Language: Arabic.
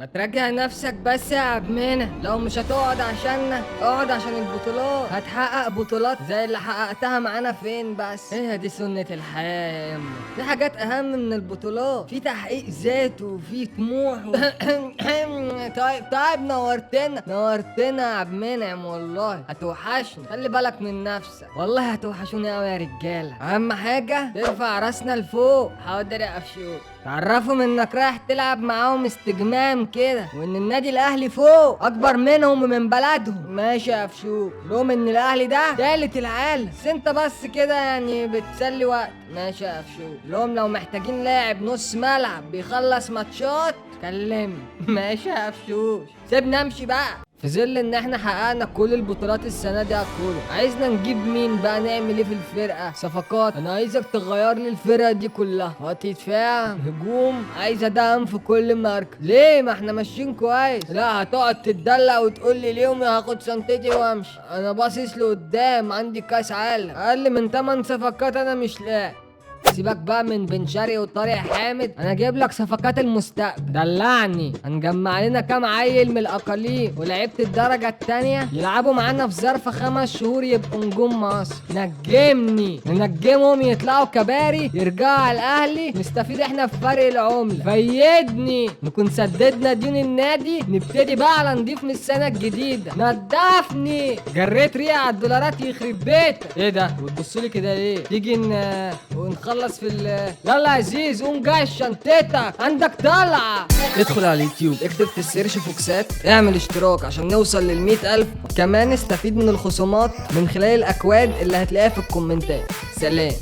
ما تراجع نفسك بس يا عبد منى، لو مش هتقعد عشاننا اقعد عشان البطولات. هتحقق بطولات زي اللي حققتها معانا فين؟ بس هي دي سنة الحياة يا يما، في حاجات اهم من البطولات، في تحقيق ذات وفي طموح طيب نورتنا يا عبد منعم، والله هتوحشني، خلي بالك من نفسك، والله هتوحشوني قوي يا رجالة. اهم حاجة ترفع راسنا لفوق. حاضر يا قفشوق، تعرفهم انك رايح تلعب معاهم استجمام كده، وان النادي الاهلي فوق اكبر منهم ومن بلدهم. ماشي يا قفشوق، لهم ان الاهلي ده تالت العالم، بس انت بس كده يعني بتسلي وقت. ماشي يا قفشوق، لهم لو محتاجين لاعب نص ملعب بيخلص ماتشات كلمني. ماشي يا قفشوش، سيبنا امشي بقى. في ظل ان احنا حققنا كل البطولات السنه دي يا كورو، عايزنا نجيب مين بقى؟ نعمل ايه في الفرقه؟ صفقات. انا عايزك تغير لي الفرقه دي كلها، خط دفاع، هجوم، عايزه دعم في كل مركز. ليه؟ ما احنا ماشيين كويس. لا هتقعد تتدلع وتقول لي اليوم هاخد شنطتي وامشي؟ انا باصص لقدام، عندي كاس عالم، اقل من 8 صفقات انا مش لاقي. سيبك بقى من بن شرقي وطارق حامد، انا جايب لك صفقات المستقبل. دلعني، هنجمع لنا كام عيل من الاقاليم ولعيبه الدرجه التانية يلعبوا معانا في ظرف 5 شهور يبقوا نجوم مصر. نجمني ننجمهم يطلعوا كباري يرجعوا على الاهلي، نستفيد احنا في فرق العمله. فيدني نكون سددنا ديون النادي، نبتدي بقى على نضيف من السنه الجديده. نضفني، جريت ريقة على الدولارات يخرب بيتك. ايه ده وتبصلي كده ليه؟ تيجي ونخلص في يلا يا عزيز قوم جاي شنطتك عندك طلعة. ادخل على اليوتيوب، اكتب في السيرش فوكسات، اعمل اشتراك عشان نوصل لل100,000. كمان استفيد من الخصومات من خلال الاكواد اللي هتلاقيها في الكومنتات. سلام.